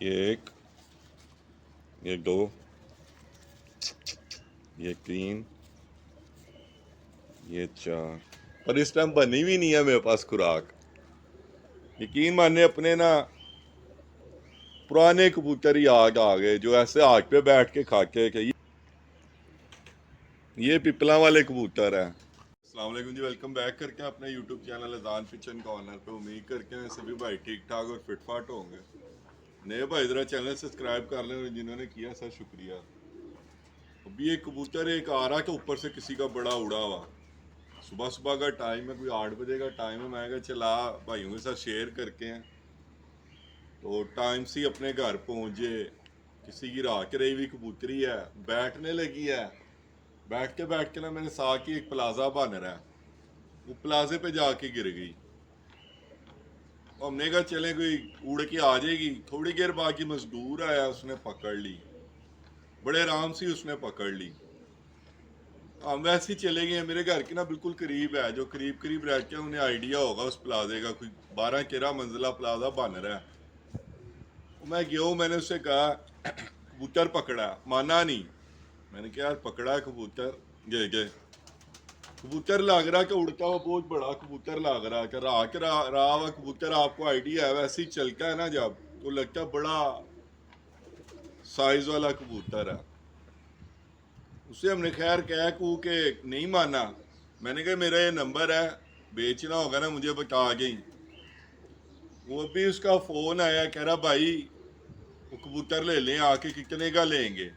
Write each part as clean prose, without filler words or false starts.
ये एक, ये दो, ये तीन, ये चार। पर इस टाइम बनी भी नहीं है मेरे पास खुराक। यकीन माने अपने ना पुराने कबूतर याद आ गए जो ऐसे आग पे बैठ के खाते कि ये पिपला वाले कबूतर है। अस्सलाम वालेकुम जी, वेलकम बैक करके अपने यूट्यूब चैनल अजान किचन कॉर्नर पे। उम्मीद करके हैं सभी भाई ठीक ठाक और फिट फाट होंगे। नए भाई जरा चैनल सब्सक्राइब कर लें, जिन्होंने किया सर शुक्रिया। अभी एक कबूतर एक आ रहा था ऊपर से किसी का बड़ा उड़ा हुआ। सुबह सुबह का टाइम है, कोई 8 बजे का टाइम है। मैं कहा चला भाइयों के साथ शेयर करके हैं। तो टाइम से अपने घर पहुंचे, किसी की राह के रही हुई कबूतरी है, बैठने लगी है। बैठ के ना मैंने साथ ही एक प्लाजा बन रहा है, वो प्लाजे पे जाके गिर गई। हमने कहा चले कोई उड़ के आ जाएगी। थोड़ी देर बाद की मजदूर आया, उसने पकड़ ली, बड़े आराम से उसने पकड़ ली। हम वैसे ही चले गए। मेरे घर के ना बिल्कुल करीब है, जो करीब करीब रहते हैं उन्हें आइडिया होगा उस प्लाजे का। कोई 12-13 मंजिला प्लाजा बन रहा है। मैं गया हूँ, मैंने उससे कहा कबूतर पकड़ा, माना नहीं। मैंने कहा यार पकड़ा है कबूतर, गए कबूतर लग रहा कि उड़ता हुआ बहुत बड़ा कबूतर लग रहा कि रहा हुआ कबूतर। आपको आइडिया है वैसे ही चलता है ना जब, तो लगता बड़ा साइज वाला कबूतर है। उससे हमने खैर कह कू के नहीं माना। मैंने कहा मेरा ये नंबर है, बेचना होगा ना मुझे बता गई। वो भी उसका फोन आया, कह रहा भाई वो कबूतर ले लें, आके कितने का लेंगे।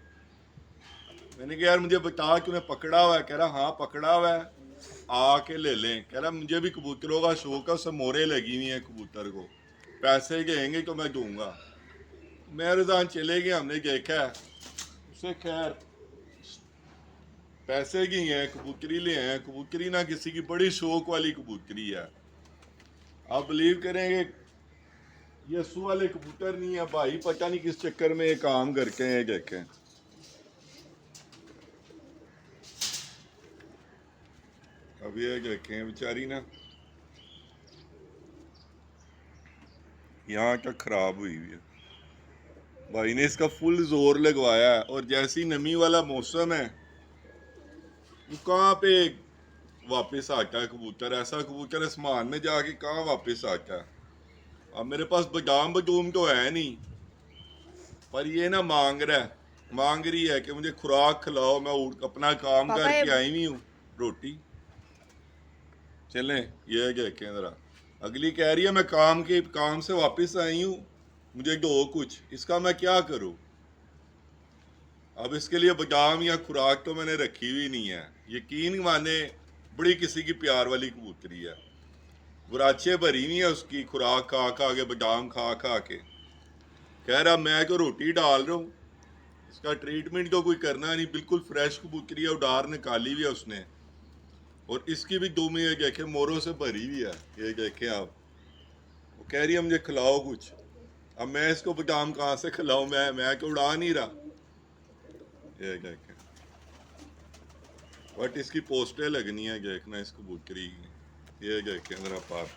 मैंने कहा यार मुझे बता कि उन्हें पकड़ा हुआ है। कह रहा हाँ पकड़ा हुआ है, आके ले लें। कह रहा मुझे भी कबूतरों का शौक है, उससे मोरे लगी हुई हैं कबूतर को, पैसे कहेंगे तो मैं दूंगा। मैं रुझान चले गए, हमने देखा है उसे। खैर पैसे की हैं, कबूतरी ले हैं। कबूतरी ना किसी की बड़ी शौक वाली कबूतरी है। आप बिलीव करेंगे ये अस्सू वाले कबूतर नहीं है भाई, पता नहीं किस चक्कर में ये काम करके हैं। देखें अब ये देखें बेचारी ना यहाँ तक खराब हुई हुई है। भाई ने इसका फुल जोर लगवाया है, और जैसी नमी वाला मौसम है वो कहाँ पे वापस आता है कबूतर। ऐसा कबूतर आसमान में जाके कहाँ वापस आता है। अब मेरे पास बादाम बदूम तो है नहीं, पर ये ना मांग रही है कि मुझे खुराक खिलाओ। मैं अपना काम पापा ये करके आई हुई हूँ, रोटी। चलें ये देखें जरा। अगली कह रही है मैं काम से वापस आई हूँ, मुझे दो कुछ। इसका मैं क्या करूँ। अब इसके लिए बादाम या खुराक तो मैंने रखी हुई नहीं है। यकीन माने बड़ी किसी की प्यार वाली कबूतरी है, बुराचे भरी हुई है उसकी, खुराक खा खा के, बादाम खा खा के। कह रहा मैं तो रोटी डाल रहा हूँ, इसका ट्रीटमेंट तो कोई करना नहीं। बिल्कुल फ्रेश कबूतरी है, उडार निकाली हुई है उसने। और इसकी भी दुम ये देखे मोरों से भरी हुई है, ये देखें आप। वो कह रही है मुझे खिलाओ कुछ। अब मैं इसको बादाम कहाँ से खिलाऊं, मैं तो उड़ा नहीं रहा। ये देखें, बट इसकी पोस्टें लगनी है देखना इस कबूतरी की। ये देखें जरा पार।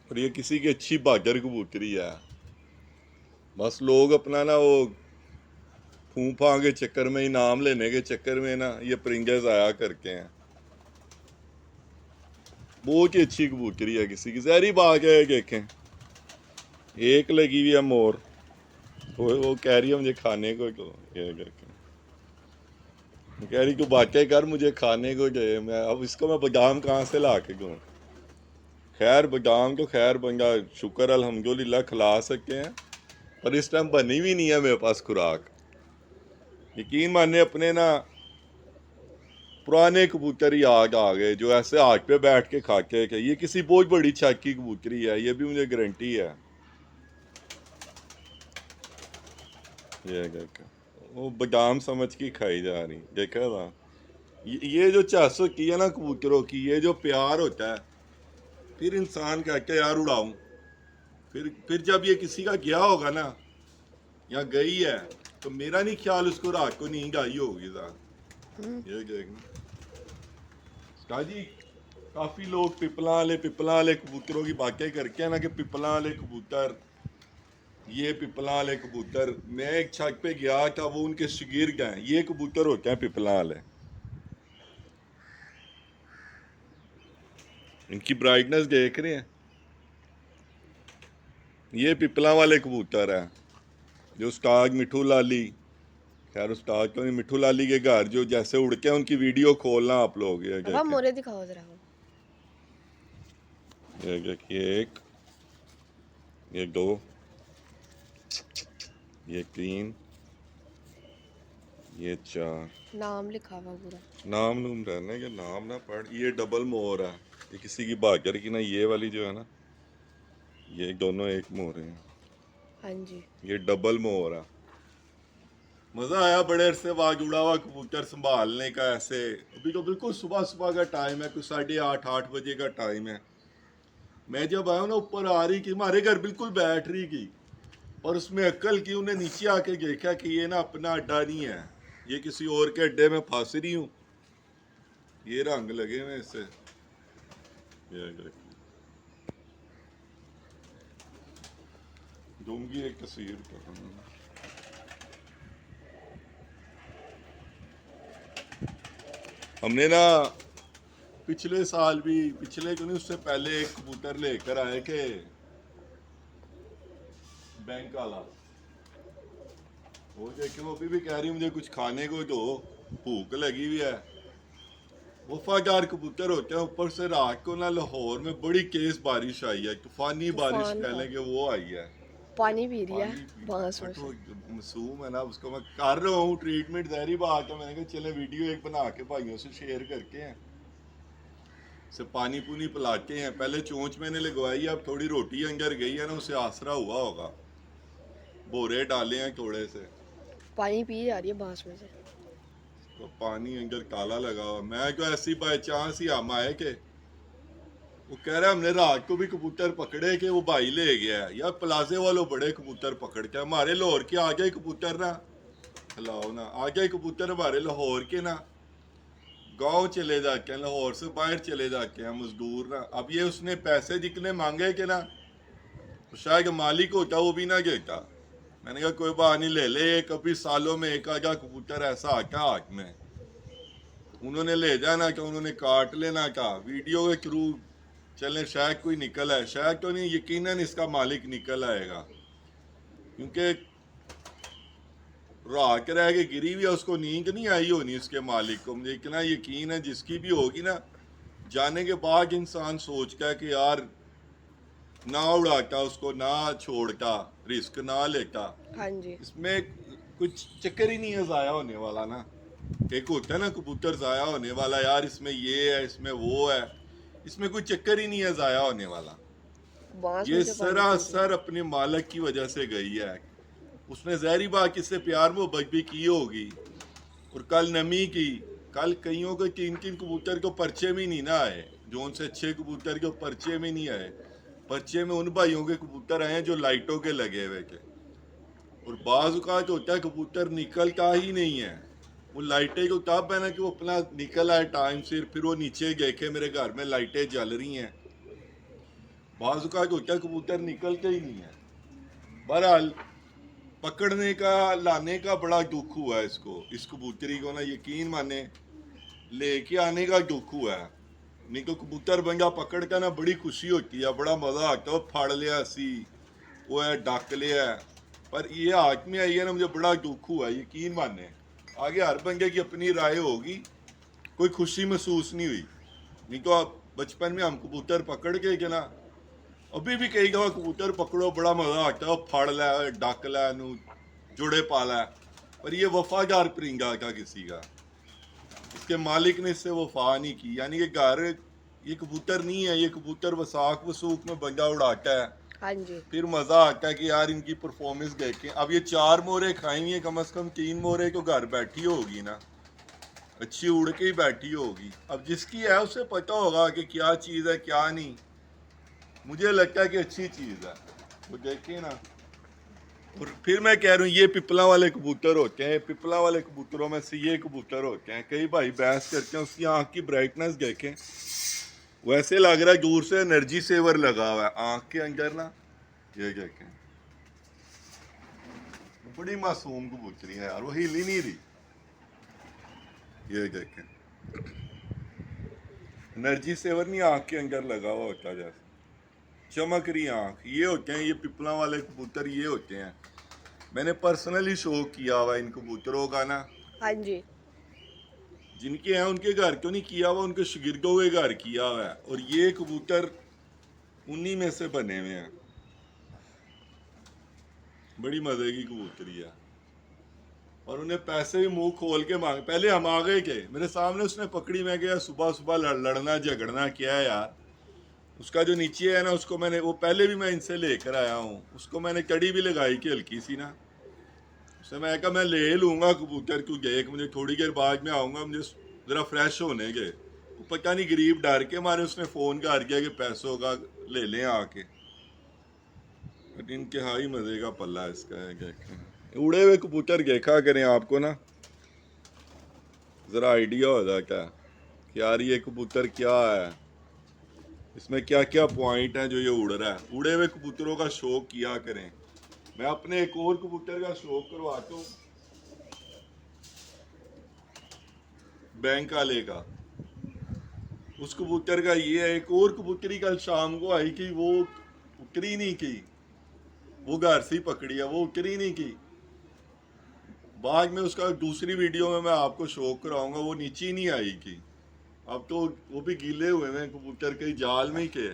और ये किसी की अच्छी बहादुर कबूतरी है। बस लोग अपना ना वो फूफा के चक्कर में, इनाम लेने के चक्कर में ना ये परिंदे ज़ाया करके हैं। बहुत ही अच्छी कबूतरी है, किसी की जहरी बाग है। देखें एक लगी हुई है मोर, वो कह रही है मुझे खाने को। तो ये देखें कह रही तू बातें कर, मुझे खाने को दे। मैं अब इसको मैं बादाम कहाँ से ला के दूँ। खैर बादाम तो खैर बंदा शुक्र अल्हम्दुलिल्लाह खिला सकते हैं, पर इस टाइम बनी भी नहीं है मेरे पास खुराक। यकीन माने अपने ना पुराने कबूतर याद आ गए जो ऐसे आग पे बैठ के खाते हैं कि ये किसी बहुत बड़ी छत की कबूतरी है, ये भी मुझे गारंटी है। ये देखा, वो बादाम समझ के खाई जा रही, देखा था। ये जो चास होती है ना कबूतरों की, ये जो प्यार होता है, फिर इंसान कहता है यार उड़ाऊं। फिर जब ये किसी का गया होगा ना या गई है, तो मेरा नहीं ख्याल उसको रात को नींद आई होगी। ये देखना जी काफ़ी लोग पिपला वाले कबूतरों की बातें करके हैं ना कि पिपला वाले कबूतर, ये पिपला वाले कबूतर। मैं एक छत पे गया था, वो उनके शागिर्द हैं, ये कबूतर होते हैं पिपला वाले। इनकी ब्राइटनेस देख रहे हैं, ये पिपला वाले कबूतर हैं जो उस्ताद मिठू लाली, खैर उस्ताद तो नहीं, मिठू लाली के घर जो जैसे उड़ के उनकी वीडियो खोलना आप लोग। ये मोरे दिखाओ जरा। एक, ये दो, ये तीन, ये चार। नाम लिखा हुआ पूरा। नाम नूम रहने के नाम ना पढ़। ये डबल मोर है, ये किसी की बागर की ना, ये वाली जो है ना, ये दोनों एक मोर हैं। हाँ जी, ये डबल मोर है। मज़ा आया बड़े अरसे बाद जुड़ा हुआ कबूतर संभालने का। ऐसे अभी तो बिल्कुल सुबह सुबह का टाइम है, कुछ 8:30 बजे का टाइम है। मैं जब आया ना, ऊपर आ रही कि हमारे घर बिल्कुल बैठ रही की, और उसमें अक्ल की, उन्हें नीचे आके देखा कि ये ना अपना अड्डा नहीं है, ये किसी और के अड्डे में फंस रही हूँ। ये रंग लगे हुए इससे। दूंगी एक तस्वीर का। हमने ना पिछले साल भी, पिछले क्यों नहीं, उससे पहले एक कबूतर लेकर आए के बैंक वाला। वो देखे, वो अभी भी कह रही मुझे कुछ खाने को दो, भूख लगी हुई है। वफादार कबूतर होते हैं। ऊपर से रात को ना लाहौर में बड़ी तेज बारिश आई है, तूफानी बारिश कह लें कि वो आई है। पानी पी रही है बांस में तो से। मासूम है ना, उसको मैं कर रहा हूँ ट्रीटमेंट, जहरी बात है। मैंने कहा चले वीडियो एक बना के भाइयों से शेयर करके हैं, से पानी पुनी पिलाते हैं। पहले चोंच मैंने लगवाई, अब थोड़ी रोटी अंदर गई है ना, उसे आसरा हुआ होगा। बोरे डाले हैं थोड़े से, पानी पी जा रही है बांस में से। तो पानी अंदर काला लगा हुआ। मैं क्यों ऐसी बाई चांस ही हम आए के वो कह रहा है हमने रात को भी कबूतर पकड़े के वो भाई ले गया है। यार प्लाजे वालों बड़े कबूतर पकड़ के, हमारे लाहौर के आ गए कबूतर ना, हलाओ ना, आ गए कबूतर हमारे लाहौर के ना, गांव चले जाके हैं, लाहौर से बाहर चले जाके हैं मजदूर ना। अब ये उसने पैसे जितने मांगे के ना, तो शायद मालिक होता वो भी ना देता। मैंने कहा कोई बात नहीं, ले ले, कभी सालों में एक आधा कबूतर ऐसा आता हाथ में, उन्होंने ले जाना क्या, उन्होंने काट लेना क्या, वीडियो के थ्रू चले, शायद कोई निकल आए, शायद तो नहीं, यकीनन इसका मालिक निकल आएगा। क्योंकि रात रह के गिरी हुई है, उसको नींद नहीं आई होनी उसके मालिक को। मुझे इतना यकीन है जिसकी भी होगी ना, जाने के बाद इंसान सोचता है कि यार ना उड़ाता उसको, ना छोड़ता, रिस्क ना लेता। हाँ जी, इसमें कुछ चक्कर ही नहीं है जाया होने वाला ना। एक होता है ना कबूतर जाया होने वाला, यार इसमें ये है, इसमें वो है, इसमें कोई चक्कर ही नहीं है जाया होने वाला। बांस में ये से पानी पी रही है। सरासर अपने मालिक की वजह से गई है। उसने जहरी बात किससे प्यार मोहब्बत भी की होगी, और कल नमी की। कल कईयों के 3-3 कबूतर को पर्चे में नहीं ना आए, जो उनसे अच्छे कबूतर के पर्चे में नहीं आए। पर्चे में उन भाइयों के कबूतर आए हैं जो लाइटों के लगे हुए थे। और बाज औकात होता है कबूतर निकलता ही नहीं है, वो लाइटें को तब है ना कि वो अपना निकल आए टाइम से, फिर वो नीचे देखे मेरे घर में लाइटें जल रही हैं। बाज औकात होता है कबूतर निकलते ही नहीं है। बहरहाल पकड़ने का, लाने का बड़ा दुख हुआ है इसको, इस कबूतरी को ना, यकीन माने लेके आने का दुख हुआ है। नहीं तो कबूतर बंदा पकड़ का ना बड़ी खुशी होती है, बड़ा मजा आता है, फाड़ लिया सी, वो है डक लिया। पर ये हाथ में आई है ना, मुझे बड़ा दुख हुआ है, यकीन माने। आगे हर बंदे की अपनी राय होगी, कोई खुशी महसूस नहीं हुई। नहीं तो आप बचपन में हम कबूतर पकड़ के ना, अभी भी कई दफा कबूतर पकड़ो बड़ा मजा आता है, फाड़ ला, डक ला, जुड़े पाला। पर ये वफादार परिंदा का किसी का, इसके मालिक ने इससे वफा नहीं की। यानी कि घर ये कबूतर नहीं है, ये कबूतर वसाख वसूख में बंदा उड़ाता है। हाँ जी, फिर मजा आता है कि यार इनकी परफॉर्मेंस देखें। अब ये 4 मोरे खाएंगे, कम से कम 3 मोरे तो घर बैठी होगी ना, अच्छी उड़ के ही बैठी होगी। अब जिसकी है उसे पता होगा कि क्या चीज़ है क्या नहीं। मुझे लगता है कि अच्छी चीज़ है, वो देखें ना। और फिर मैं कह रहा हूँ, ये पिपला वाले कबूतर होते हैं, पिपला वाले कबूतरों में से ये कबूतर होते हैं। कई भाई बहस करते हैं, उसकी आँख की ब्राइटनेस देखें, वैसे लग रहा है दूर से एनर्जी सेवर लगा हुआ है आंख के अंदर ना। ये देखें, बड़ी मासूम कबूतरी है यार, वो हिल ही नहीं रही। ये देखें, एनर्जी सेवर नहीं आंख के अंदर लगा हुआ होता, जैसे चमक रही आंख। ये होते हैं, ये पिपला वाले कबूतर ये होते हैं। मैंने पर्सनली शो किया हुआ इन कबूतरों का ना। हाँ जी। जिनके हैं उनके घर क्यों नहीं किया हुआ, उनके शागिर्दों के घर किया हुआ है। और ये कबूतर उन्हीं में से बने हुए हैं। बड़ी मजे की कबूतरी है। और उन्हें पैसे भी मुंह खोल के मांगे। पहले हम आ गए के मेरे सामने उसने पकड़ी, मैं गया सुबह सुबह लड़ना झगड़ना किया है यार। उसका जो नीचे है ना, उसको मैंने, वो पहले भी मैं इनसे लेकर आया हूँ, उसको मैंने कड़ी भी लगाई कि हल्की सी ना। उससे मैं कहा मैं ले लूँगा कबूतर, क्योंकि एक मुझे थोड़ी देर बाद में आऊँगा, मुझे ज़रा फ्रेश होने के। पता नहीं गरीब डर के मारे उसने फ़ोन कर दिया कि पैसों का ले लें आके। बट इंतहाई मज़े का पल्ला इसका है। क्या उड़े हुए कबूतर देखा करें, आपको ना ज़रा आइडिया हो जाता है कि यार ये कबूतर क्या है, इसमें क्या क्या पॉइंट हैं जो ये उड़ रहा है। उड़े हुए कबूतरों का शौक किया करें। मैं अपने एक और कबूतर का शौक करवाता हूँ, बैंक वाले का। उस कबूतर का ये है, एक और कबूतरी कल शाम को आई कि वो उतरी नहीं की, वो घर से ही पकड़ी है, वो उतरी नहीं की। बाद में उसका दूसरी वीडियो में मैं आपको शो कराऊंगा, वो नीचे ही नहीं आई की। अब तो वो भी गीले हुए हैं कबूतर के जाल में ही के।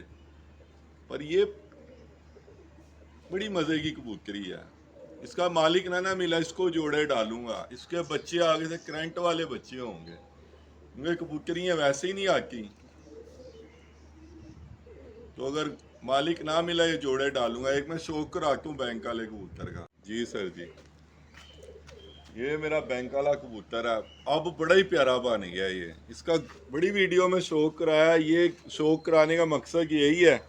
पर ये बड़ी मजे की कबूतरी है। इसका मालिक ना मिला, इसको जोड़े डालूंगा। इसके बच्चे आगे से करंट वाले बच्चे होंगे, क्योंकि कबूतरियाँ वैसे ही नहीं आती। तो अगर मालिक ना मिला ये जोड़े डालूंगा। एक मैं शौक कराता हूँ बैंक वाले कबूतर का। जी सर जी, ये मेरा बैंक वाला कबूतर है, अब बड़ा ही प्यारा बन गया ये। इसका बड़ी वीडियो में शौक कराया। ये शौक कराने का मकसद यही है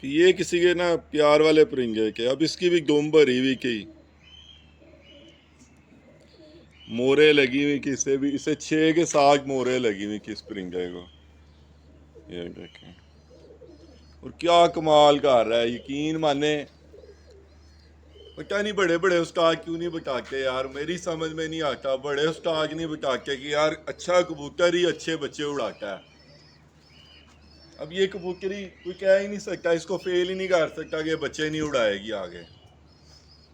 कि ये किसी के ना प्यार वाले परिंदे के। अब इसकी भी दुम भरी हुई की मोरे लगी हुई कि इसे भी, इसे 6 के 7 मोरे लगी हुई किस परिंदे को। ये देखें, और क्या कमाल कर रहा है, यकीन माने। पता नहीं बड़े बड़े उस्ताद क्यों नहीं बताते यार, मेरी समझ में नहीं आता। बड़े उस्ताद नहीं बताते कि यार अच्छा कबूतर ही अच्छे बच्चे उड़ाता है। अब ये कबूतरी कोई कह ही नहीं सकता, इसको फेल ही नहीं कर सकता कि बच्चे नहीं उड़ाएगी आगे।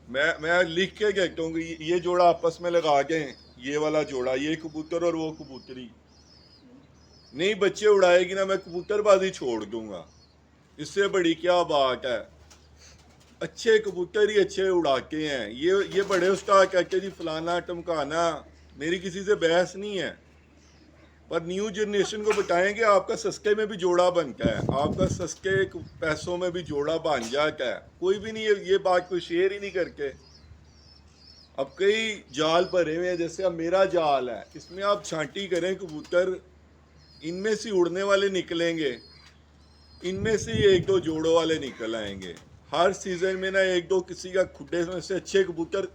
मैं लिख के कहता हूँ कि ये जोड़ा आपस में लगा के, ये वाला जोड़ा, ये कबूतर और वो कबूतरी नहीं बच्चे उड़ाएगी ना, मैं कबूतरबाजी छोड़ दूंगा। इससे बड़ी क्या बात है। अच्छे कबूतर ही अच्छे उड़ाते हैं। ये बड़े उस्ताद कहते जी फलाना टमकाना, मेरी किसी से बहस नहीं है। पर न्यू जनरेशन को बताएं कि आपका सस्ते में भी जोड़ा बनता है, आपका सस्ते पैसों में भी जोड़ा बन जाता है। कोई भी नहीं ये बात कोई शेयर ही नहीं करके। अब कई जाल भरे हुए हैं, जैसे अब मेरा जाल है, इसमें आप छांटी करें कबूतर, इनमें से उड़ने वाले निकलेंगे, इनमें से एक दो जोड़ों वाले निकल आएंगे। हर सीजन में ना एक दो किसी का खुड्डे में से अच्छे कबूतर,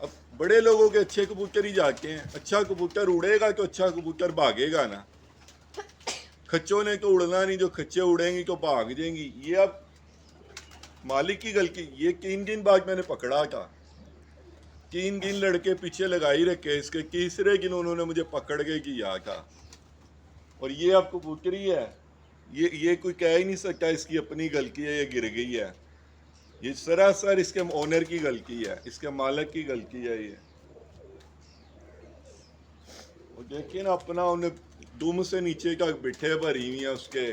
अब बड़े लोगों के अच्छे कबूतर ही जाते हैं। अच्छा कबूतर उड़ेगा तो अच्छा कबूतर भागेगा ना। खच्चों ने तो उड़ना नहीं, जो खच्चे उड़ेंगी तो भाग जाएंगी। ये अब मालिक की गलती। ये 3 दिन बाद मैंने पकड़ा था, 3 दिन लड़के पीछे लगाई रखे, इसके तीसरे दिन उन्होंने मुझे पकड़ के किया था। और ये अब कबूतरी है, ये कोई कह ही नहीं सकता इसकी अपनी गलती है, ये गिर गई है। ये सरासर इसके ओनर की गलती है, इसके मालिक की गलती है ये। और देखिए ना, अपना उन्हें दुम से नीचे तक बिठे भरी हुई है उसके,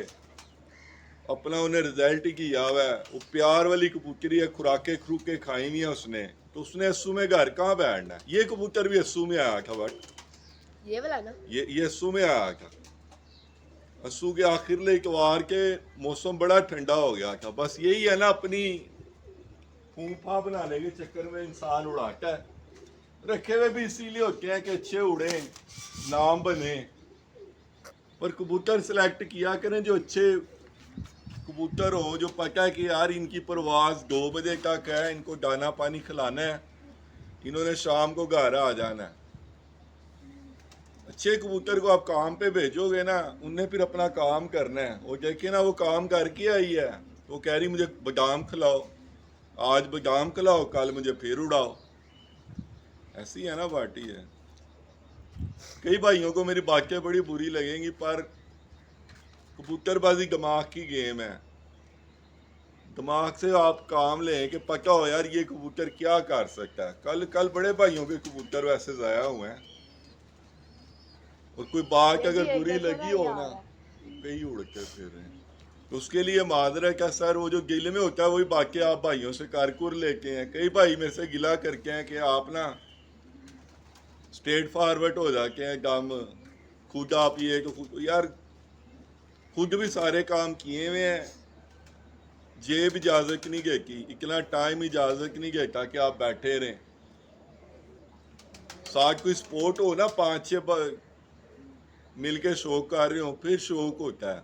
अपना उन्हें रिजल्ट ही किया हुआ है। वो प्यार वाली कबूतरी है, खुराके खरूके खाई हुई है उसने, तो उसने अस्सू में घर कहाँ बैठना है। ये कबूतर भी अस्सू में आया था, बट ये वाला ना, ये अस्सू में आया था। अस्सू के आखिर इतवार के मौसम बड़ा ठंडा हो गया था। बस यही है ना, अपनी फूंफा बनाने के चक्कर में इंसान उड़ाता है। रखे हुए भी इसीलिए होते हैं कि अच्छे उड़े, नाम बने। पर कबूतर सिलेक्ट किया करें जो अच्छे कबूतर हो, जो पता है कि यार इनकी परवाज 2 बजे तक है, इनको दाना पानी खिलाना है, इन्होंने शाम को घर आ जाना है। अच्छे कबूतर को आप काम पे भेजोगे ना, उनने फिर अपना काम करना है। वो देखिए ना, वो काम करके आई है, वो कह रही मुझे बादाम खिलाओ, आज बादाम खिलाओ, कल मुझे फिर उड़ाओ। ऐसी है ना पार्टी है। कई भाइयों को मेरी बातें बड़ी बुरी लगेंगी, पर कबूतरबाजी दिमाग की गेम है। दिमाग से आप काम लें कि पता हो यार ये कबूतर क्या कर सकता है। कल कल बड़े भाइयों के कबूतर वैसे ज़ाया हुए हैं, और कोई बात अगर बुरी लगी हो ना, कई उड़ के फिर रहे हैं। तो उसके लिए माजरा क्या सर, वो जो गिल में होता है वही बाकी आप भाइयों से कारकुर लेके हैं। कई भाई मेरे से गिला करके हैं कि आप ना स्ट्रेट फॉरवर्ड हो जाते हैं, काम खुद आप ये तो खुद यार, खुद भी सारे काम किए हुए हैं, जेब इजाजत नहीं देती, इतना टाइम इजाजत नहीं देता कि आप बैठे रहें। साथ कोई स्पोर्ट हो ना, 5-6 मिल के शौक कर रहे हो, फिर शौक होता है।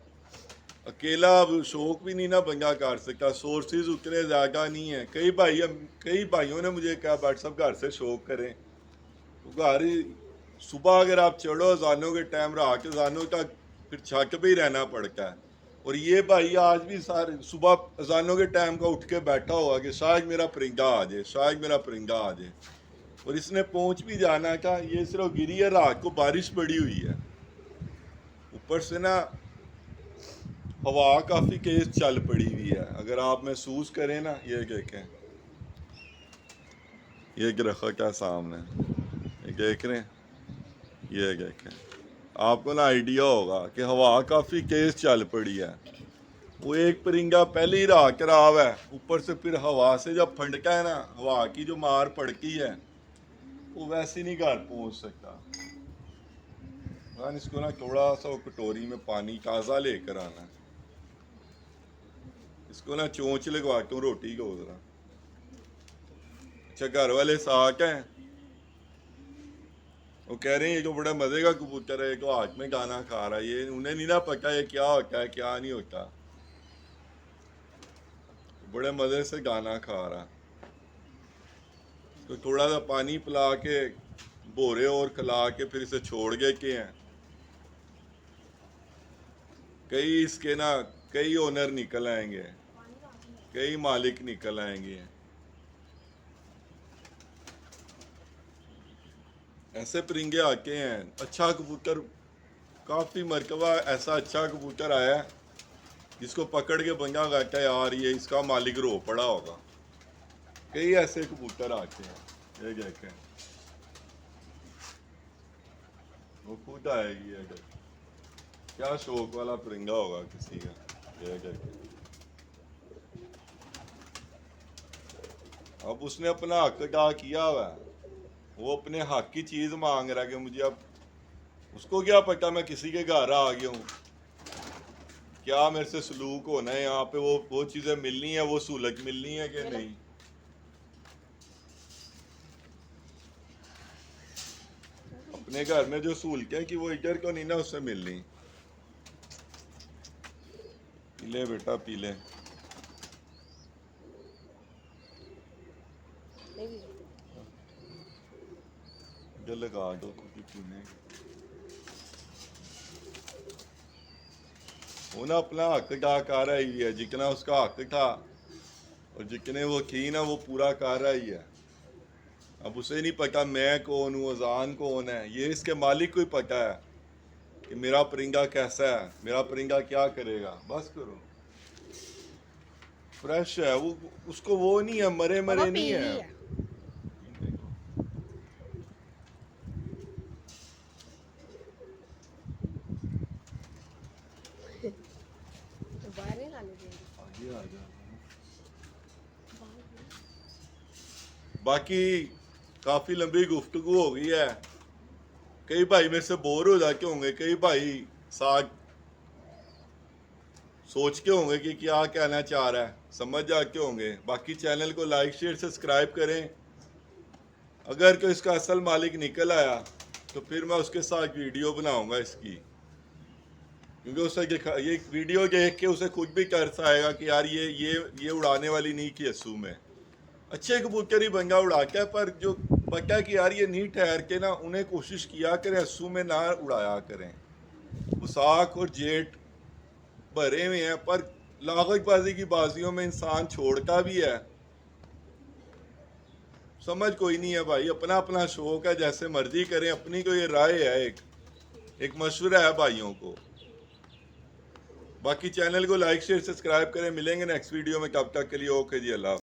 अकेला अब शौक भी नहीं ना बंदा कर सकता, सोर्सेज उतने ज़्यादा नहीं है। कई भाइयों ने मुझे कहा व्हाट्सअप घर से शौक करें, तो घर सुबह अगर आप चढ़ो अजानों के टाइम, रात के अजानों तक फिर छत पे ही रहना पड़ता है। और ये भाई आज भी सारे सुबह अजानों के टाइम का उठ के बैठा हुआ कि शायद मेरा परिंदा आ जाए, शायद मेरा परिंदा आ जाए। और इसने पहुंच भी जाना था, ये सिर्फ गिरी है, रात को बारिश पड़ी हुई है, ऊपर से ना हवा काफ़ी तेज चल पड़ी हुई है। अगर आप महसूस करें ना, ये देखें, ये दरख्त है सामने, ये देख रहे हैं, ये देखें, आपको ना आइडिया होगा कि हवा काफ़ी तेज चल पड़ी है। वो एक परिंदा पहले ही राह खराब है, ऊपर से फिर हवा से जब फंडका है ना, हवा की जो मार पड़ती है, वो वैसे नहीं घर पहुंच सकता। इसको ना थोड़ा सा कटोरी में पानी ताज़ा लेकर आना, इसको ना चोंच लगवाता हूँ रोटी को जरा। अच्छा, घर वाले साथ हैं, वो कह रहे हैं ये जो बड़ा मज़े का कबूतर है, तो हाथ में गाना खा रहा है, ये उन्हें नहीं ना पता ये क्या होता है क्या नहीं होता, बड़े मज़े से गाना खा रहा। तो थोड़ा सा पानी पिला के, बोरे और खिला के फिर इसे छोड़ गए के हैं। कई इसके ना कई ओनर निकल आएंगे, कई मालिक निकल आएंगे। ऐसे परिंदे आते हैं। अच्छा कबूतर, काफ़ी मरतबा ऐसा अच्छा कबूतर आया है जिसको पकड़ के बंदा कहता है यार ये इसका मालिक रो पड़ा होगा। कई ऐसे कबूतर आते हैं, ये देखें, वो खुद आएगी। अगर क्या शौक वाला परिंदा होगा किसी का, ये देखें। अब उसने अपना हक अदा किया हुआ है, वो अपने हक की चीज़ मांग रहा है कि मुझे, अब उसको क्या पता मैं किसी के घर आ गया हूँ, क्या मेरे से सलूक होना है यहाँ पे, वो चीज़ें मिलनी है, वो सहूलत मिलनी है कि नहीं। अपने घर में जो सहूलतें हैं कि वो इधर को नहीं ना उससे मिलनी। पी ले बेटा पी ले। इधर लगा दो कुछ पीने। वो ना अपना हक अदा कर रही है, जितना उसका हक था और जितने वो थी ना, वो पूरा कर रही है। अब उसे नहीं पता मैं कौन हूँ, अजान कौन है, ये इसके मालिक को ही पता है कि मेरा परिंदा कैसा है, मेरा परिंदा क्या करेगा। बस करो, फ्रेश है वो, उसको वो नहीं है, मरे मरे नहीं है। बाहर नहीं आने देंगे। आगे आ जा। बाकी काफ़ी लंबी गुफ्तगू हो गई है। कई भाई मेरे से बोर हो जाते होंगे, कई भाई साथ सोच के होंगे कि क्या कहना चाह रहा है, समझ जाते होंगे। बाकी चैनल को लाइक शेयर सब्सक्राइब करें। अगर कोई इसका असल मालिक निकल आया तो फिर मैं उसके साथ वीडियो बनाऊंगा इसकी, क्योंकि उसे ये वीडियो देख के उसे खुद भी तरस आएगा कि यार ये उड़ाने वाली नहीं थी। अस्सू में अच्छे कबूतर ही बंगा उड़ाता है, पर जो पता है कि यार ये नहीं ठहर के ना, उन्हें कोशिश किया करें, अस्सू में ना उड़ाया करें। उसाक और जेठ भरे हुए हैं, पर लागतबाजी की बाजियों में इंसान छोड़ता भी है। समझ कोई नहीं है भाई, अपना अपना शौक है, जैसे मर्जी करें। अपनी को ये राय है, एक मशवरा है भाइयों को। बाकी चैनल को लाइक शेयर सब्सक्राइब करें। मिलेंगे नेक्स्ट वीडियो में, तब तक के लिए ओके जी, अल्लाह।